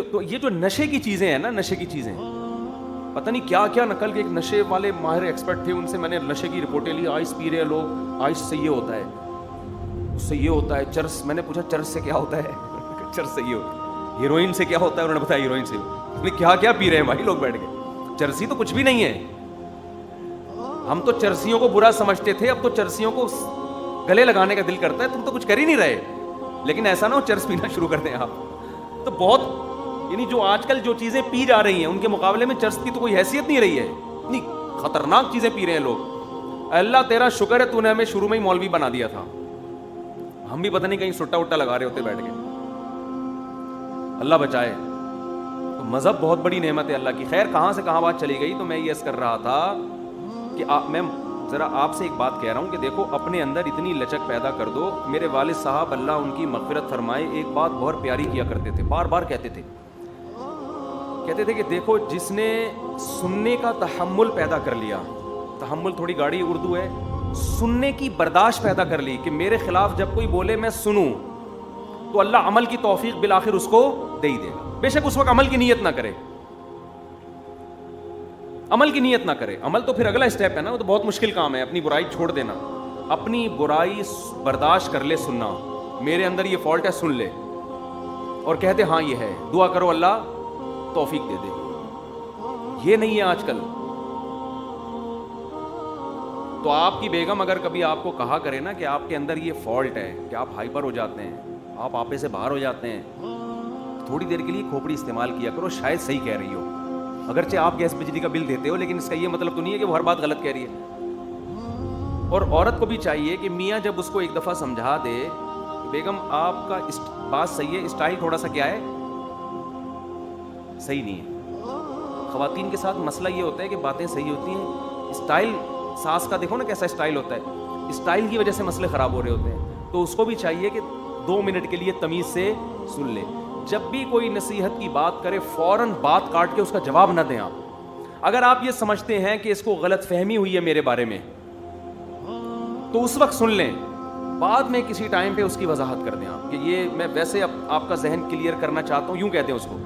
تو یہ جو نشے کی چیزیں ہیں نا، نشے کی چیزیں پتہ نہیں کیا کیا نقل کے، ایک نشے والے ماہر ایکسپرٹ تھے، ان سے میں نے نشے کی رپورٹیں لی، آئس پی رہے ہیں لوگ، آئس سے یہ ہوتا ہے، اس سے یہ ہوتا ہے، چرس، میں نے پوچھا چرس سے کیا ہوتا ہے چرس سے یہ ہوتا ہے، ہیروئن سے کیا ہوتا ہے، انہوں نے بتایا ہیروئن سے، کیا کیا پی رہے ہیں بھائی لوگ بیٹھ کے، چرسی تو کچھ بھی نہیں ہے، ہم تو چرسیوں کو برا سمجھتے تھے، اب تو چرسیوں کو گلے لگانے کا دل کرتا ہے، تم تو کچھ کر ہی نہیں رہے، لیکن ایسا نہ ہو چرس پینا شروع کر دیں آپ، تو بہت یعنی جو آج کل جو چیزیں پی جا رہی ہیں ان کے مقابلے میں چرس کی تو کوئی حیثیت نہیں رہی ہے، اتنی خطرناک چیزیں پی رہے ہیں لوگ۔ اللہ تیرا شکر ہے تو نے ہمیں شروع میں ہی مولوی بنا دیا تھا، ہم بھی پتہ نہیں کہیں سٹا وٹا لگا رہے ہوتے بیٹھ کے، اللہ بچائے۔ تو مذہب بہت بڑی نعمت ہے اللہ کی۔ خیر کہاں سے کہاں بات چلی گئی، تو میں یہ عرض کر رہا تھا کہ میں ذرا آپ سے ایک بات کہہ رہا ہوں کہ دیکھو اپنے اندر اتنی لچک پیدا کر دو۔ میرے والد صاحب اللہ ان کی مغفرت فرمائے ایک بات بہت پیاری کیا کرتے تھے، بار بار کہتے تھے کہ دیکھو جس نے سننے کا تحمل پیدا کر لیا، تحمل تھوڑی گاڑی اردو ہے، سننے کی برداشت پیدا کر لی کہ میرے خلاف جب کوئی بولے میں سنوں، تو اللہ عمل کی توفیق بالآخر اس کو دے ہی دے گا، بے شک اس وقت عمل کی نیت نہ کرے، عمل کی نیت نہ کرے، عمل تو پھر اگلا اسٹیپ ہے نا، وہ تو بہت مشکل کام ہے، اپنی برائی چھوڑ دینا، اپنی برائی برداشت کر لے، سننا میرے اندر یہ فالٹ ہے سن لے، اور کہتے ہاں یہ ہے، دعا کرو اللہ توفیق دے دے، یہ نہیں ہے آج کل۔ تو آپ کی بیگم اگر کبھی آپ کو کہا کرے نا کہ آپ کے اندر یہ فالٹ ہے کہ آپ ہائپر ہو جاتے ہیں، آپ آپے سے باہر ہو جاتے ہیں، تھوڑی دیر کے لیے کھوپڑی استعمال کیا کرو، شاید صحیح کہہ رہی ہو، اگرچہ آپ گیس بجلی کا بل دیتے ہو، لیکن اس کا یہ مطلب تو نہیں ہے کہ وہ ہر بات غلط کہہ رہی ہے۔ اور عورت کو بھی چاہیے کہ میاں جب اس کو ایک دفعہ سمجھا دے بیگم آپ کا بات صحیح ہے، اسٹائل تھوڑا سا کیا ہے صحیح نہیں ہے۔ خواتین کے ساتھ مسئلہ یہ ہوتا ہے کہ باتیں صحیح ہوتی ہیں، اسٹائل ساس کا دیکھو نا کیسا اسٹائل ہوتا ہے، اسٹائل کی وجہ سے مسئلے خراب ہو رہے ہوتے ہیں، تو اس کو بھی چاہیے کہ 2 منٹ کے لیے تمیز سے سن لے، جب بھی کوئی نصیحت کی بات کرے فوراً بات کاٹ کے اس کا جواب نہ دیں آپ۔ اگر آپ یہ سمجھتے ہیں کہ اس کو غلط فہمی ہوئی ہے میرے بارے میں تو اس وقت سن لیں، بعد میں کسی ٹائم پہ اس کی وضاحت کر دیں آپ کہ یہ میں ویسے اب آپ کا ذہن کلیئر کرنا چاہتا ہوں، یوں کہتے ہیں اس کو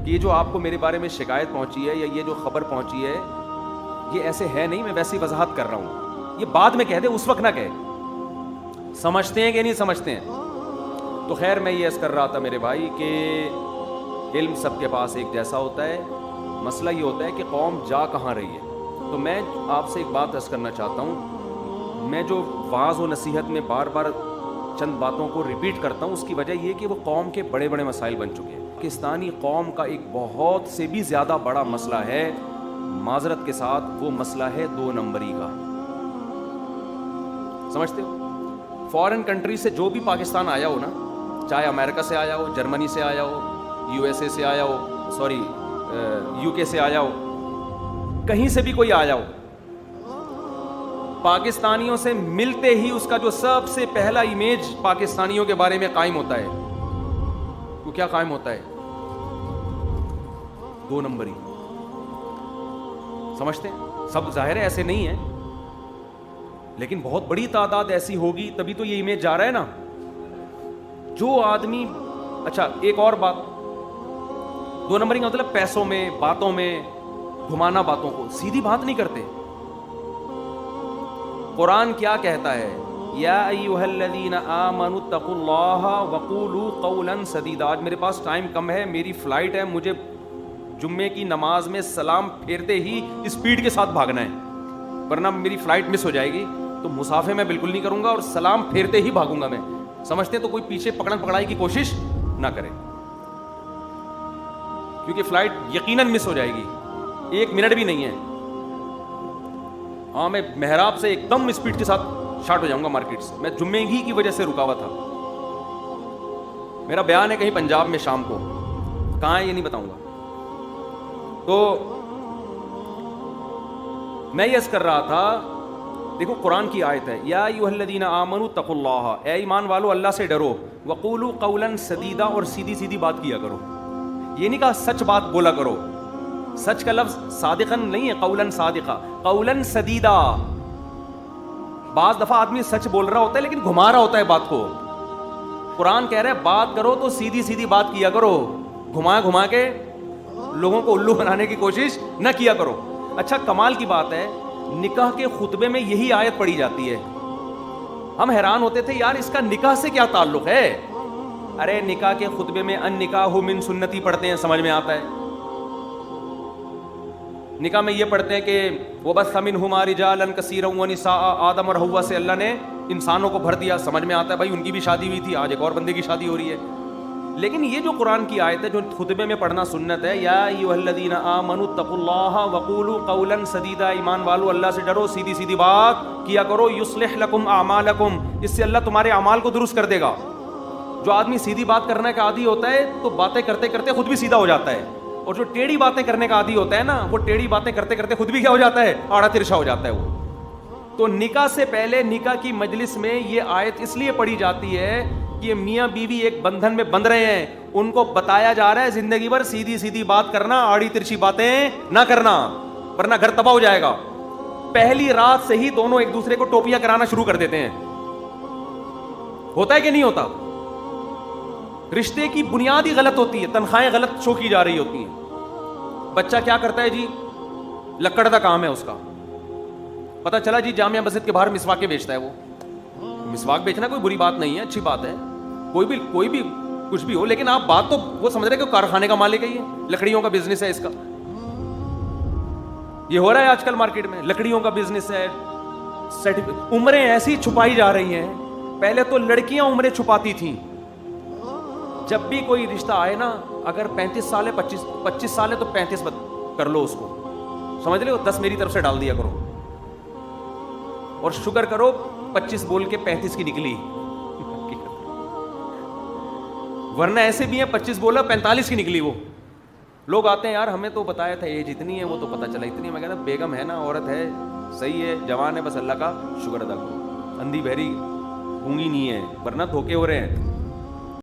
کہ یہ جو آپ کو میرے بارے میں شکایت پہنچی ہے یا یہ جو خبر پہنچی ہے یہ ایسے ہے نہیں، میں ویسے ہی وضاحت کر رہا ہوں، یہ بعد میں کہہ دیں، اس وقت نہ کہے۔ سمجھتے ہیں کہ نہیں سمجھتے ہیں؟ تو خیر میں یہ عرض کر رہا تھا میرے بھائی کہ علم سب کے پاس ایک جیسا ہوتا ہے، مسئلہ یہ ہوتا ہے کہ قوم جا کہاں رہی ہے۔ تو میں آپ سے ایک بات عرض کرنا چاہتا ہوں، میں جو واعظ و نصیحت میں بار بار چند باتوں کو ریپیٹ کرتا ہوں، اس کی وجہ یہ کہ وہ قوم کے بڑے بڑے مسائل بن چکے ہیں۔ پاکستانی قوم کا ایک بہت سے بھی زیادہ بڑا مسئلہ ہے، معذرت کے ساتھ وہ مسئلہ ہے 2 نمبری کا۔ سمجھتے ہو؟ فارن کنٹری سے جو بھی پاکستان آیا ہو نا، چاہے امریکہ سے آیا ہو، جرمنی سے آیا ہو، USA سے آیا ہو، UK سے آیا ہو، کہیں سے بھی کوئی آیا ہو، پاکستانیوں سے ملتے ہی اس کا جو سب سے پہلا امیج پاکستانیوں کے بارے میں قائم ہوتا ہے، وہ کیا قائم ہوتا ہے؟ 2 نمبری۔ سمجھتے ہیں؟ سب ظاہر ہے ایسے نہیں ہے، لیکن بہت بڑی تعداد ایسی ہوگی تبھی تو یہ امیج جا رہا ہے نا۔ جو آدمی اچھا ایک اور بات، 2 نمبری کا مطلب پیسوں میں، باتوں میں گھمانا، باتوں کو سیدھی بات نہیں کرتے۔ قرآن کیا کہتا ہے؟ یا ایھا الذین آمنوا اتقوا اللہ وقولوا قولا سدیدا۔ آج میرے پاس ٹائم کم ہے، میری فلائٹ ہے، مجھے جمعے کی نماز میں سلام پھیرتے ہی اسپیڈ کے ساتھ بھاگنا ہے، ورنہ میری فلائٹ مس ہو جائے گی، تو مسافے میں بالکل نہیں کروں گا اور سلام پھیرتے ہی بھاگوں گا میں۔ سمجھتے ہیں تو کوئی پیچھے پکڑن پکڑائی کی کوشش نہ کرے، کیونکہ فلائٹ یقیناً مس ہو جائے گی، 1 منٹ بھی نہیں ہے۔ ہاں میں محراب سے ایک دم اسپیڈ کے ساتھ شارٹ ہو جاؤں گا مارکیٹ سے، میں جمعے ہی کی وجہ سے رکا ہوا تھا، میرا بیان ہے کہیں پنجاب میں شام کو، کہاں ہے یہ نہیں بتاؤں گا۔ تو میں یہ عرض کر رہا تھا، دیکھو قرآن کی آیت ہے، یا ایھا الذین آمنوا اتقوا اللہ، اے ایمان والو اللہ سے ڈرو، وقولوا قولا سدیدا، اور سیدھی سیدھی بات کیا کرو۔ یہ نہیں کہا سچ بات بولا کرو، سچ کا لفظ صادقاً نہیں ہے، قولاً صادقہ، قولاً سدیدا۔ بعض دفعہ آدمی سچ بول رہا ہوتا ہے لیکن گھما رہا ہوتا ہے بات کو۔ قرآن کہہ رہا ہے بات کرو تو سیدھی سیدھی بات کیا کرو، گھما گھما کے لوگوں کو الو بنانے کی کوشش نہ کیا کرو. اچھا کمال کی بات ہے, نکاح کے خطبے میں یہی آیت پڑھی جاتی ہے. ہم حیران ہوتے تھے یار اس کا نکاح سے کیا تعلق ہے. ارے نکاح کے خطبے میں ان نکاح من سنتی پڑھتے ہیں, سمجھ میں آتا ہے. نکاح میں یہ پڑھتے ہیں کہ وَبَثَّ مِنْهُمَا رِجَالًا كَثِيرًا وَنِسَاءً, آدم اور حوا سے اللہ نے انسانوں کو بھر دیا. سمجھ میں آتا ہے بھائی ان کی بھی شادی ہوئی تھی, آج ایک اور بندے کی شادی ہو رہی ہے. لیکن یہ جو قرآن کی آیت ہے جو خطبے میں پڑھنا سنت ہے, یا ایھا الذین آمنوا اتقوا اللہ وقولوا قولا سدیدا, ایمان والو اللہ سے ڈرو, سیدھی سیدھی بات کیا کرو. یصلح لکم اعمالکم, اس سے اللہ تمہارے اعمال کو درست کر دے گا. جو آدمی سیدھی بات کرنے کا عادی ہوتا ہے تو باتیں کرتے کرتے خود بھی سیدھا ہو جاتا ہے, اور جو ٹیڑھی باتیں کرنے کا عادی ہوتا ہے نا, وہ ٹیڑھی باتیں کرتے کرتے خود بھی کیا ہو جاتا ہے, آڑا ترشا ہو جاتا ہے وہ. تو نکاح سے پہلے نکاح کی مجلس میں یہ آیت اس لیے پڑھی جاتی ہے کہ میاں بیوی ایک بندھن میں بندھ رہے ہیں, ان کو بتایا جا رہا ہے زندگی بھر سیدھی سیدھی بات کرنا, آڑی ترچھی باتیں نہ کرنا, ورنہ گھر تباہ ہو جائے گا. پہلی رات سے ہی دونوں ایک دوسرے کو ٹوپیاں کرانا شروع کر دیتے ہیں. ہوتا ہے کہ نہیں ہوتا؟ رشتے کی بنیاد ہی غلط ہوتی ہے, تنخواہیں غلط شو کی جا رہی ہوتی ہیں. بچہ کیا کرتا ہے جی, لکڑ کا کام ہے اس کا, پتہ چلا جی جامعہ مسجد کے باہر مسواکیں بیچتا ہے. وہ مسواک بیچنا کوئی بری بات نہیں ہے, اچھی بات ہے, کوئی بھی کچھ بھی ہو, لیکن آپ بات تو وہ سمجھ رہے کہ کارخانے کا مالک ہے, یہ لکڑیوں کا بزنس ہے اس کا. یہ ہو رہا ہے آج کل مارکیٹ میں, لکڑیوں کا بزنس ہے. عمریں ایسی چھپائی جا رہی ہیں. پہلے تو لڑکیاں عمریں چھپاتی تھیں. جب بھی کوئی رشتہ آئے نا, اگر 35 سال ہے 25 سال ہے تو 35 کر لو اس کو, سمجھ لو 10 میری طرف سے ڈال دیا کرو, اور شکر کرو 25 بول کے 35 کی نکلی, ورنہ ایسے بھی ہیں 25 بولا 45 کی نکلی. وہ لوگ آتے ہیں یار ہمیں تو بتایا تھا ایج اتنی ہے, وہ تو پتہ چلا اتنی ہے. میں کہتا بیگم ہے نا, عورت ہے, صحیح ہے, جوان ہے, بس اللہ کا شکر ادا کرو, اندھی بہری گونگی نہیں ہے, ورنہ دھوکے ہو رہے ہیں.